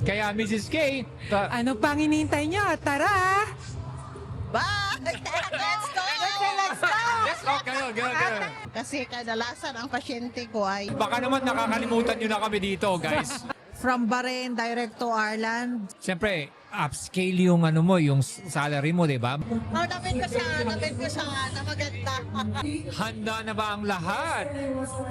Kaya Mrs. K, Ano pang hinihintay nyo? Tara! Bye! Let's go! let's go kayo. Kasi kadalasan ang pasyente ko ay Baka naman nakakalimutan nyo na kami dito, guys. from Bahrain direct to Ireland. Siyempre, upscale yung ano mo, yung salary mo, di ba? Napin ko siya na maganda. Handa na ba ang lahat?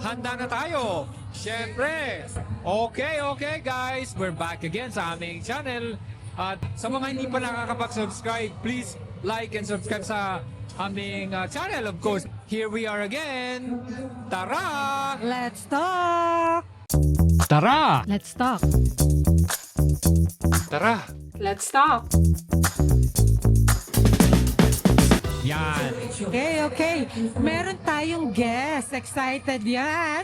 Handa na tayo. Siyempre. Okay guys. We're back again sa aming channel. At sa mga hindi pa nakakapag-subscribe, please like and subscribe sa aming channel, of course. Here we are again. Tara! Let's talk! Tara! Let's talk! Tara! Let's talk! Yan. Okay. Meron tayong guest. Excited yan?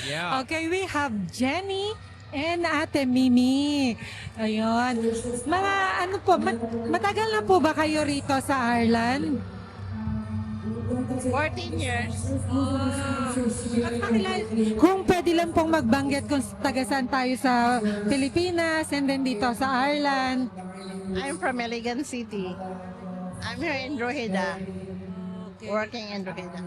Yeah. Okay, we have Jenny and Ate Mimi. Ayun. Mga ano po, matagal na po ba kayo rito sa Ireland? 14 years. Kung pwede lang pong magbanggit kung taga saan tayo sa Pilipinas and then dito sa Ireland. I'm from Milligan City. I'm here in Drogheda. Working in Drogheda.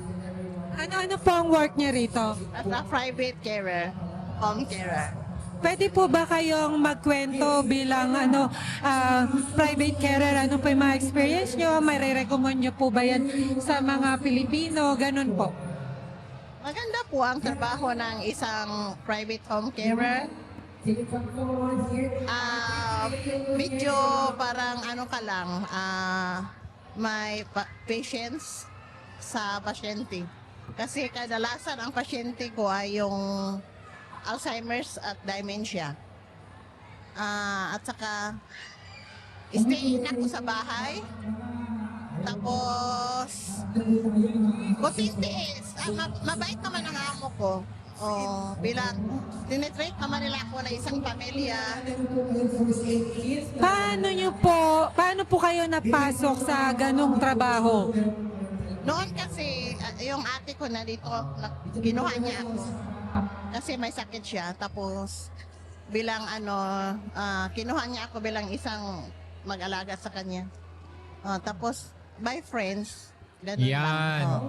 Ano po ang work niya rito? As a private carer. Home carer. Pwede po ba kayong magkwento bilang private carer? Ano po yung mga experience nyo? May re-recommend nyo po ba yan sa mga Pilipino? Ganun po. Maganda po ang trabaho ng isang private home carer. Medyo parang ano ka lang, may patience sa pasyente. Kasi kadalasan ang pasyente ko ay yung Alzheimer's at dementia. At saka, stay in ako sa bahay. Tapos, butintis. Mabait naman ang amo ko. Bilang, tinitreat naman nila ako na isang pamilya. Paano po kayo napasok sa ganong trabaho? Noon kasi, yung ate ko na dito, kinuha niya ako. Kasi may sakit siya. Tapos, bilang kinuha niya ako bilang isang mag-alaga sa kanya. Tapos, by friends. Ganun Yan. lang.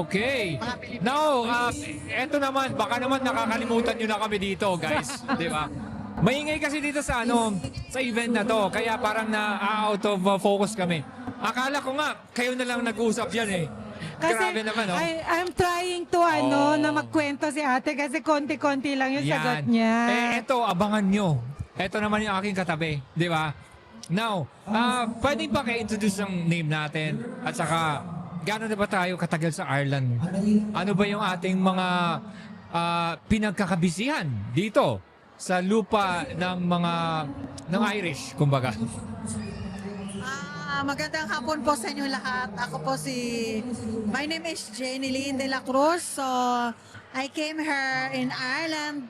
Okay. Now, eto naman, baka naman nakakalimutan nyo na kami dito, guys. Di ba? Maingay kasi dito sa sa event na to, kaya parang na-out of focus kami. Akala ko nga, kayo na lang nag-usap yan eh. Grabe naman, oh. I'm trying to na magkwento si ate kasi konti-konti lang yung sagot niya. Eto, abangan nyo. Eto naman yung aking katabi, di ba? Now, pwedeng pa kayo-introduce ang name natin at saka gano'n na ba tayo katagal sa Ireland? Ano ba yung ating mga pinagkakabisihan dito sa lupa ng Irish, kumbaga? Magandang hapon po sa inyo lahat. Ako po my name is Jenny Lynn de la Cruz. So, I came here in Ireland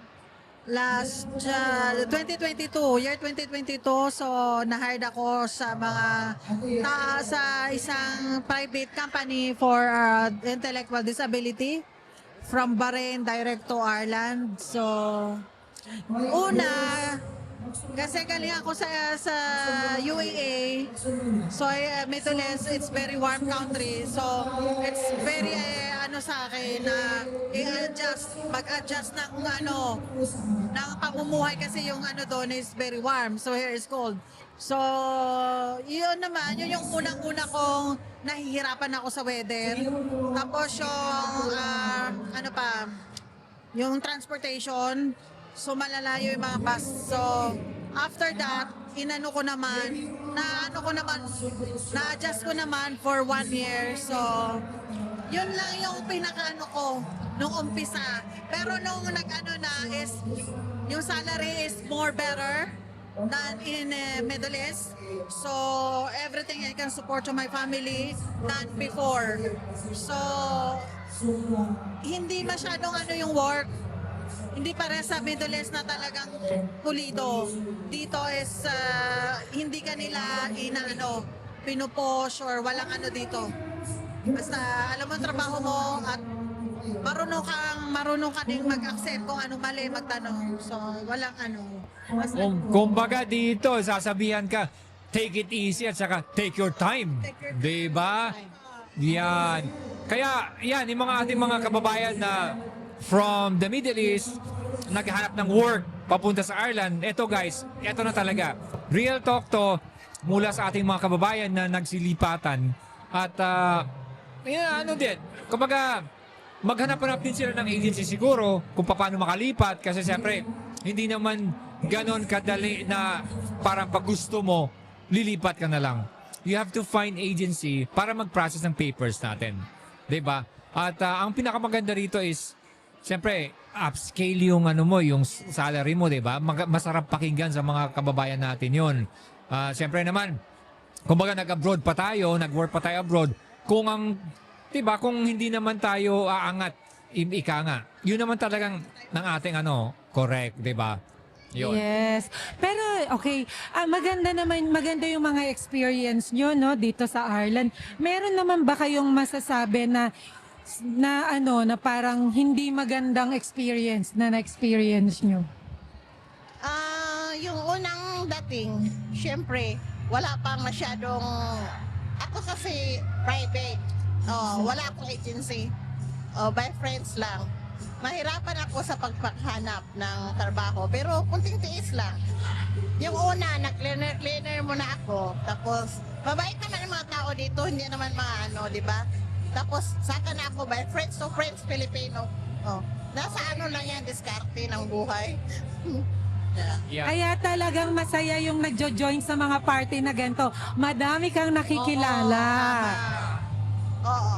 last 2022, year 2022. So, na-hired ako sa sa isang private company for intellectual disability from Bahrain direct to Ireland. So, una, kasi galing ako sa UAE, so Middle East, it's very warm country. So it's very sa akin na mag-adjust ng pamumuhay kasi yung doon is very warm. So here is cold. So yun naman, yun yung unang-una kong nahihirapan ako sa weather. Tapos yung transportation. So malalayo yung mga bus. So after that, na-adjust ko naman for 1 year. So yun lang yung ko nung umpisa. Pero nung is yung salary is more better than in Middle East. So everything I can support to my family than before. So hindi masyadong yung work. Hindi para sa Middle East na talagang pulido. Dito is hindi ka nila pinupush or walang dito. Basta alam mo ang trabaho mo at marunong ka ding mag-accept kung ano mali, magtanong. So walang Kumbaga dito, sasabihan ka, take it easy at saka take your time. Diba? Yan. Kaya, yan, yung mga ating mga kababayan na from the Middle East, naghahanap ng work, papunta sa Ireland. Eto guys, eto na talaga. Real talk to, mula sa ating mga kababayan na nagsilipatan. At, ano din, kumbaga, maghanap-hanap din sila ng agency siguro kung paano makalipat. Kasi siyempre, hindi naman ganon kadali na parang pag gusto mo, lilipat ka na lang. You have to find agency para mag-process ng papers natin. 'Di ba? At ang pinakamaganda rito is, siyempre, upscale yung ano mo, yung salary mo, 'di ba? Masarap pakinggan sa mga kababayan natin 'yon. Siyempre naman, kumbaga nag-abroad pa tayo, nag-work pa tayo abroad, kung ang 'di ba, kung hindi naman tayo aangat, ika nga. 'Yun naman talagang ng ating correct, 'di ba? Yun. Yes. Pero okay, maganda yung mga experience nyo no dito sa Ireland. Meron naman ba kayong masasabi na parang hindi magandang experience na na-experience nyo? Yung unang dating, syempre, wala pang masyadong, ako kasi private, wala akong agency, by friends lang. Mahirapan ako sa pagpaghanap ng trabaho, pero kunting tiis lang. Yung una, nag-cleaner muna ako, tapos, mabait naman ang mga tao dito, hindi naman di ba? Tapos, saka na ako by friends to friends Filipino. Nasa lang yan, diskarte ng buhay. Yeah. Kaya talagang masaya yung nagjo-join sa mga party na ganito. Madami kang nakikilala. Oo.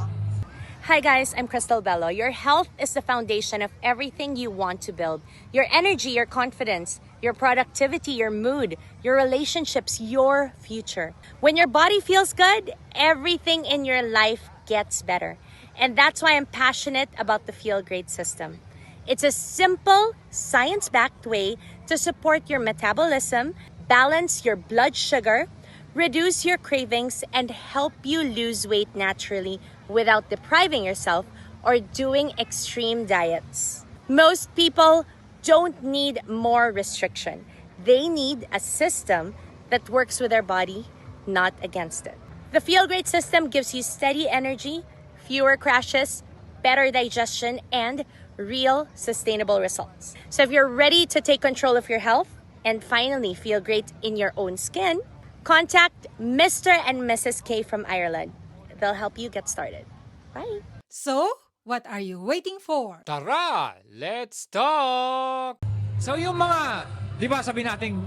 Hi guys, I'm Crystal Bello. Your health is the foundation of everything you want to build. Your energy, your confidence, your productivity, your mood, your relationships, your future. When your body feels good, everything in your life gets better. And that's why I'm passionate about the Feel Great system. It's a simple, science-backed way to support your metabolism, balance your blood sugar, reduce your cravings, and help you lose weight naturally without depriving yourself or doing extreme diets. Most people don't need more restriction. They need a system that works with their body, not against it. The Feel Great system gives you steady energy, fewer crashes, better digestion, and real sustainable results. So if you're ready to take control of your health and finally feel great in your own skin, contact Mr. and Mrs. K from Ireland. They'll help you get started. Bye. So, what are you waiting for? Tara, let's talk! So yung mga, di ba sabi natin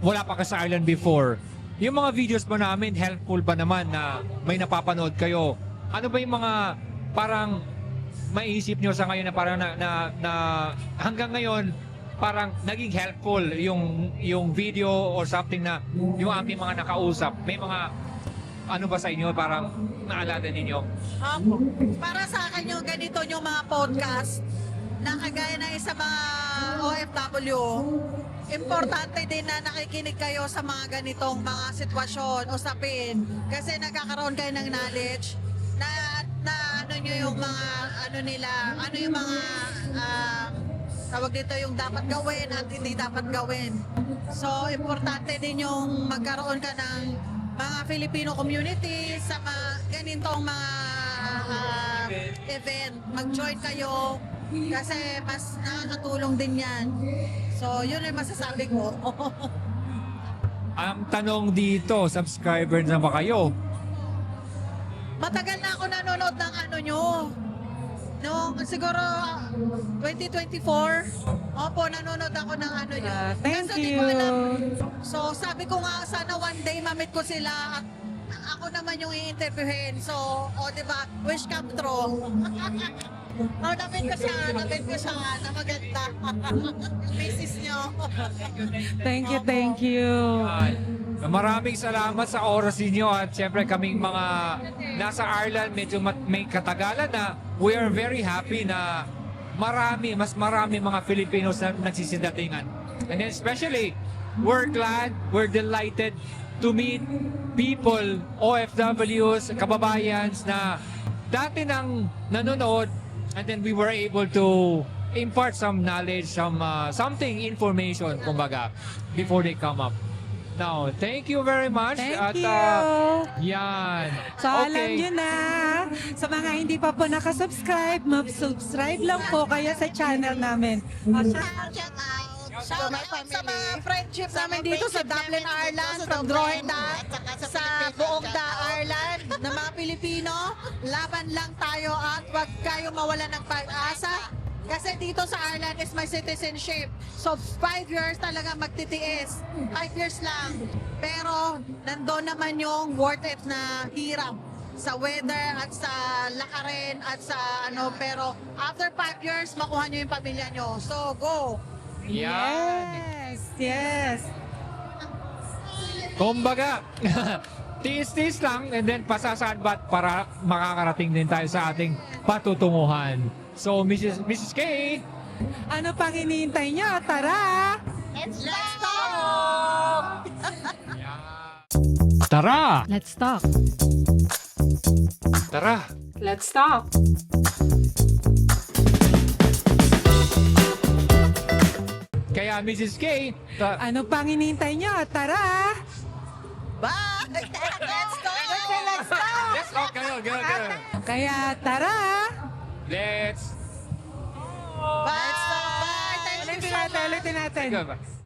wala pa ka sa Ireland before, yung mga videos ba namin, helpful ba naman na may napapanood kayo? Ano ba yung mga parang maiisip nyo sa ngayon na parang na hanggang ngayon, parang naging helpful yung video or something na yung aming mga nakausap? May mga ano ba sa inyo parang naalala ninyo? Para sa akin yung ganito yung mga podcast na kagaya ng isa mga OFW, importante din na nakikinig kayo sa mga ganitong mga sitwasyon, usapin, kasi nagkakaroon kayo ng knowledge na ano nyo yung mga yung mga tawag dito yung dapat gawin at hindi dapat gawin. So, importante din yung magkaroon ka ng mga Filipino community sa mga ganitong mga event. Mag-join kayo kasi mas nakakatulong din yan. So, yun ang masasabi ko. Ang tanong dito, subscriber na ba kayo? Matagal na ako nanonood ng nyo. Noong siguro 2024, opo, nanonood ako ng nyo. Thank Kaso di you. ko alam. So sabi ko nga, sana one day mamit ko sila at ako naman yung i-interviewin. So, diba, wish come true. Namit ko siya na maganda. Misis nyo. Thank you. Maraming salamat sa oras ninyo at siyempre kaming mga nasa Ireland medyo may katagalan na we are very happy na mas marami mga Filipinos na nagsisidatingan. And then especially, we're glad, we're delighted to meet people, OFWs, kababayans na dati nang nanonood and then we were able to impart some knowledge, something information, kumbaga, before they come up. Now, thank you very much. Thank you. Yan. So alam nyo na, sa mga hindi pa po nakasubscribe, mag-subscribe lang po kayo sa channel namin. Shout out Shout to my out family. sa mga friendship Sa namin mga dito sa friendship Dublin, namin dito Ireland, sa from Dublin, Drogheda, at saka sa sa Pilipinas. buong Shout out. Ireland, ng mga Pilipino. Laban lang tayo at huwag kayo mawala ng pag-asa. Kasi dito sa Ireland is my citizenship. So 5 years talaga magtitiis. 5 years lang. Pero nandoon naman yung worth it na hirap sa weather at sa lakarin at sa ano. Pero after 5 years, makuha nyo yung pamilya nyo. So go! Yan. Yes. Kumbaga, tiis-tiis lang and then pasasadbat para makakarating din tayo sa ating patutunguhan. So, Mrs. K, Ano pang hinihintay nyo? Tara! Let's go! tara! Let's talk. Tara! Let's talk. Kaya Mrs. K, Ano pang hinihintay nyo? Tara! Bye! Let's go! Let's go! let's go, kayo. Kaya tara! Let's Bye! Thank you so much. Ulitin natin. go.